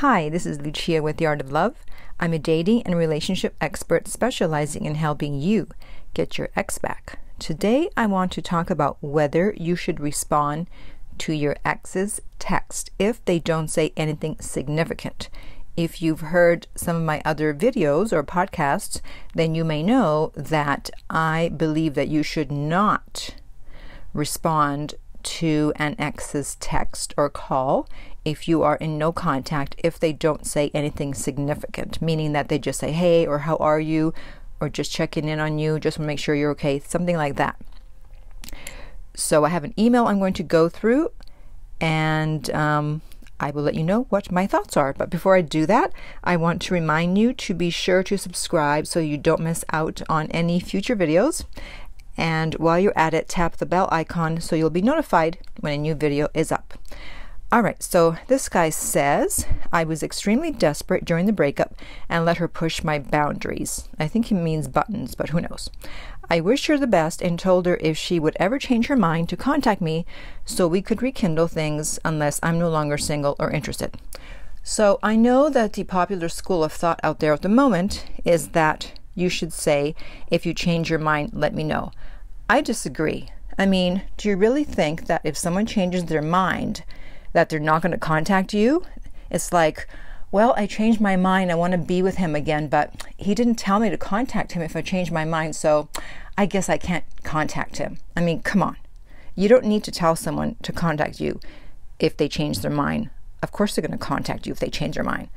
Hi, this is Lucia with The Art of Love. I'm a dating and relationship expert specializing in helping you get your ex back. Today, I want to talk about whether you should respond to your ex's text if they don't say anything significant. If you've heard some of my other videos or podcasts, then you may know that I believe that you should not respond to an ex's text or call if you are in no contact if they don't say anything significant, meaning that they just say, hey, or how are you, or just checking in on you, just to make sure you're okay, something like that. So I have an email I'm going to go through, and I will let you know what my thoughts are. But before I do that, I want to remind you to be sure to subscribe so you don't miss out on any future videos. And while you're at it, tap the bell icon so you'll be notified when a new video is up. All right, so this guy says, I was extremely desperate during the breakup and let her push my boundaries. I think he means buttons, but who knows. I wished her the best and told her if she would ever change her mind to contact me so we could rekindle things unless I'm no longer single or interested. So I know that the popular school of thought out there at the moment is that you should say, if you change your mind, let me know. I disagree. I mean, do you really think that if someone changes their mind, that they're not going to contact you? It's like, well, I changed my mind. I want to be with him again, but he didn't tell me to contact him if I changed my mind, so I guess I can't contact him. I mean, come on. You don't need to tell someone to contact you if they change their mind. Of course they're going to contact you if they change their mind.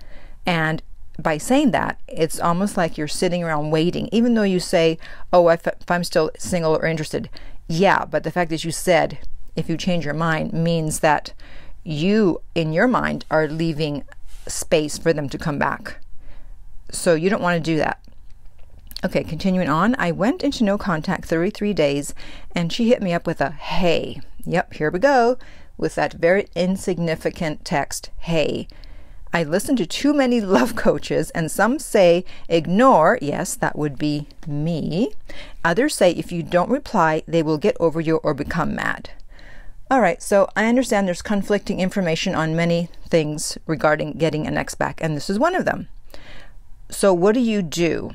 And by saying that, it's almost like you're sitting around waiting, even though you say, oh, if I'm still single or interested. Yeah, but the fact that you said, if you change your mind, means that you, in your mind, are leaving space for them to come back. So you don't want to do that. Okay, continuing on. I went into no contact 33 days, and she hit me up with a, hey. Yep, here we go, with that very insignificant text, hey. I listened to too many love coaches, and some say ignore. Yes, that would be me. Others say if you don't reply, they will get over you or become mad. All right, so I understand there's conflicting information on many things regarding getting an ex back, and this is one of them. So what do you do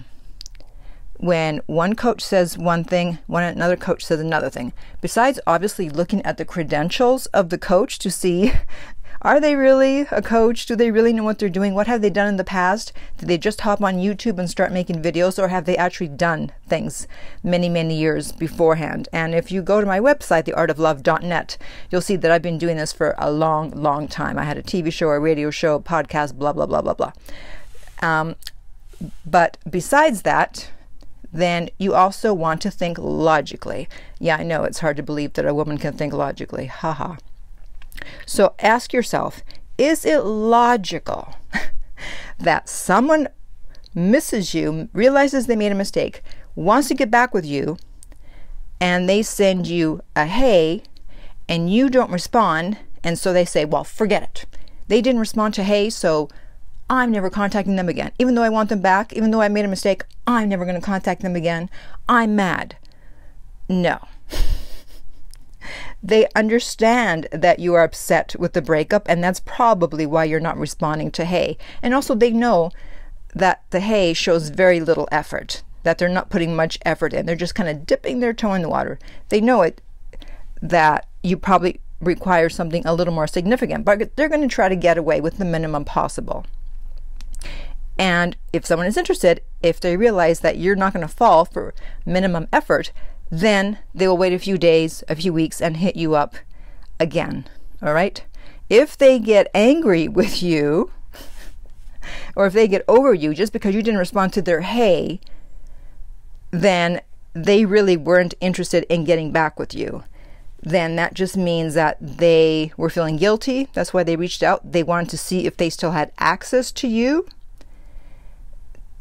when one coach says one thing, when another coach says another thing? Besides obviously looking at the credentials of the coach to see, are they really a coach? Do they really know what they're doing? What have they done in the past? Did they just hop on YouTube and start making videos, or have they actually done things many, many years beforehand? And if you go to my website, theartoflove.net, you'll see that I've been doing this for a long, long time. I had a TV show, a radio show, podcast, blah, blah, blah, blah, blah. But besides that, then you also want to think logically. Yeah, I know it's hard to believe that a woman can think logically. Haha. So ask yourself, is it logical that someone misses you, realizes they made a mistake, wants to get back with you, and they send you a hey, and you don't respond, and so they say, well, forget it. They didn't respond to hey, so I'm never contacting them again. Even though I want them back, even though I made a mistake, I'm never going to contact them again. I'm mad. No. They understand that you are upset with the breakup, and that's probably why you're not responding to hey. And also they know that the hey shows very little effort, that they're not putting much effort in. They're just kind of dipping their toe in the water. They know it, that you probably require something a little more significant, but they're going to try to get away with the minimum possible. And if someone is interested, if they realize that you're not going to fall for minimum effort, then they will wait a few days, a few weeks, and hit you up again. All right? If they get angry with you, or if they get over you just because you didn't respond to their hey, then they really weren't interested in getting back with you. Then that just means that they were feeling guilty. That's why they reached out. They wanted to see if they still had access to you.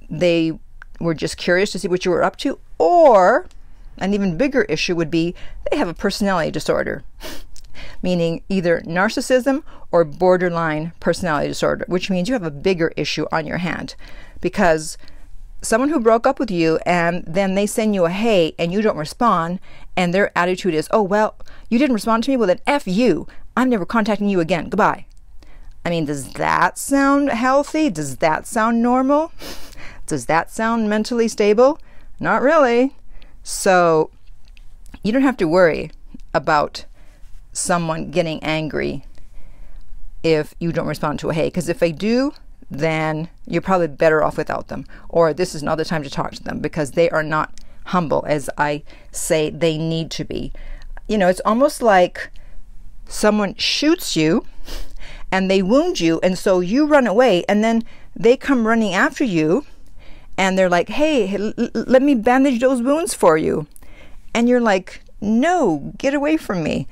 They were just curious to see what you were up to. Or an even bigger issue would be they have a personality disorder, meaning either narcissism or borderline personality disorder, which means you have a bigger issue on your hand. Because someone who broke up with you and then they send you a hey and you don't respond, and their attitude is, oh, well, you didn't respond to me, well then F you. I'm never contacting you again. Goodbye. I mean, does that sound healthy? Does that sound normal? Does that sound mentally stable? Not really. So you don't have to worry about someone getting angry if you don't respond to a hey, because if they do, then you're probably better off without them, or this is not the time to talk to them because they are not humble as I say they need to be. You know, it's almost like someone shoots you and they wound you, and so you run away, and then they come running after you and they're like, hey, let me bandage those wounds for you. And you're like, no, get away from me.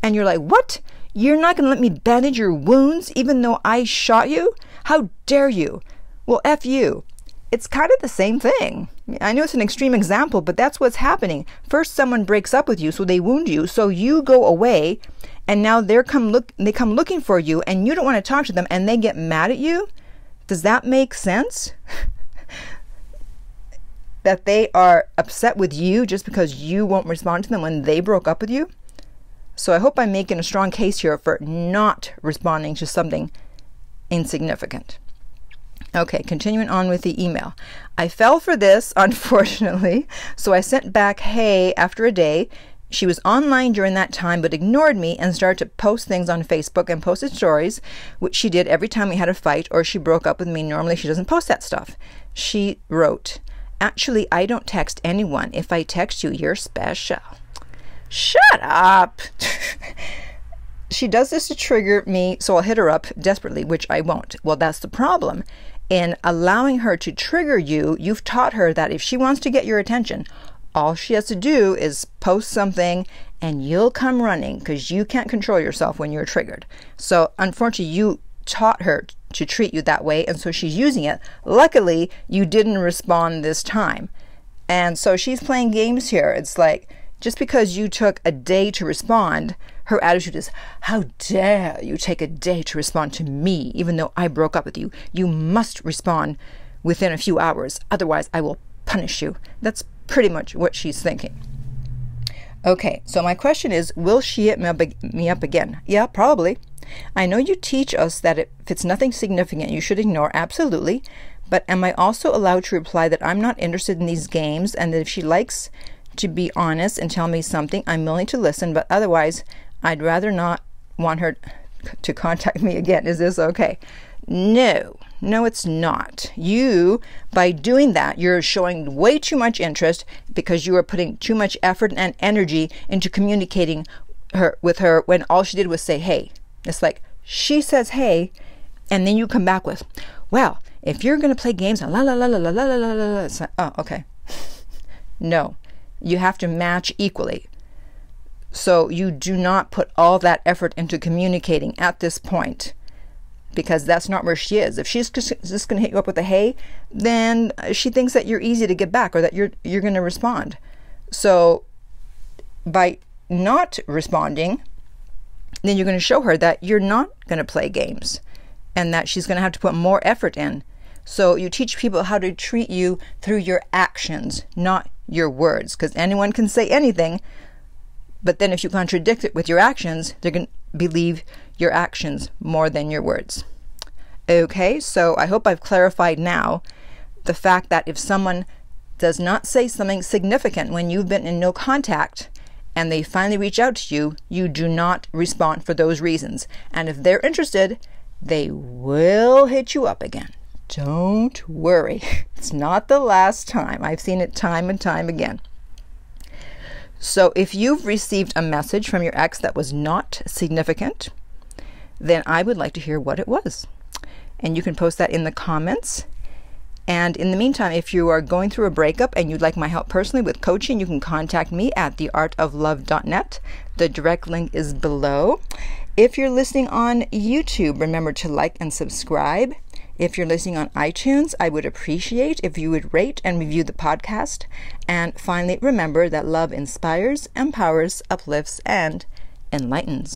And you're like, what? You're not going to let me bandage your wounds even though I shot you? How dare you? Well, F you. It's kind of the same thing. I know it's an extreme example, but that's what's happening. First, someone breaks up with you, so they wound you, so you go away, and now they come looking for you, and you don't want to talk to them, and they get mad at you? Does that make sense? That they are upset with you just because you won't respond to them when they broke up with you? So I hope I'm making a strong case here for not responding to something insignificant. Okay, continuing on with the email. I fell for this, unfortunately, so I sent back hey after a day. She was online during that time but ignored me and started to post things on Facebook and posted stories, which she did every time we had a fight or she broke up with me. Normally she doesn't post that stuff. She wrote, actually, I don't text anyone. If I text you, you're special. Shut up. She does this to trigger me, so I'll hit her up desperately, which I won't. Well, that's the problem. In allowing her to trigger you, you've taught her that if she wants to get your attention, all she has to do is post something and you'll come running because you can't control yourself when you're triggered. So unfortunately, you taught her to treat you that way, and so she's using it. Luckily, you didn't respond this time. And so she's playing games here. It's like, just because you took a day to respond, her attitude is, how dare you take a day to respond to me, even though I broke up with you. You must respond within a few hours, otherwise I will punish you. That's pretty much what she's thinking. Okay, so my question is, will she hit me up again? Yeah, probably. I know you teach us that if it's nothing significant, you should ignore. Absolutely. But am I also allowed to reply that I'm not interested in these games, and that if she likes to be honest and tell me something, I'm willing to listen, but otherwise I'd rather not want her to contact me again. Is this okay? No, it's not. You, by doing that, you're showing way too much interest because you are putting too much effort and energy into communicating with her when all she did was say, hey. It's like she says, hey, and then you come back with, well, if you're going to play games, la la la la la la la la la. It's like, oh, okay. No, you have to match equally. So you do not put all that effort into communicating at this point, because that's not where she is. If she's just going to hit you up with a hey, then she thinks that you're easy to get back or that you're going to respond. So by not responding, then you're going to show her that you're not going to play games and that she's going to have to put more effort in. So you teach people how to treat you through your actions, not your words, because anyone can say anything, but then if you contradict it with your actions, they're going to believe your actions more than your words. Okay, so I hope I've clarified now the fact that if someone does not say something significant when you've been in no contact and they finally reach out to you, you do not respond for those reasons. And if they're interested, they will hit you up again. Don't worry. It's not the last time. I've seen it time and time again. So if you've received a message from your ex that was not significant, then I would like to hear what it was. And you can post that in the comments. And in the meantime, if you are going through a breakup and you'd like my help personally with coaching, you can contact me at theartoflove.net. The direct link is below. If you're listening on YouTube, remember to like and subscribe. If you're listening on iTunes, I would appreciate if you would rate and review the podcast. And finally, remember that love inspires, empowers, uplifts, and enlightens.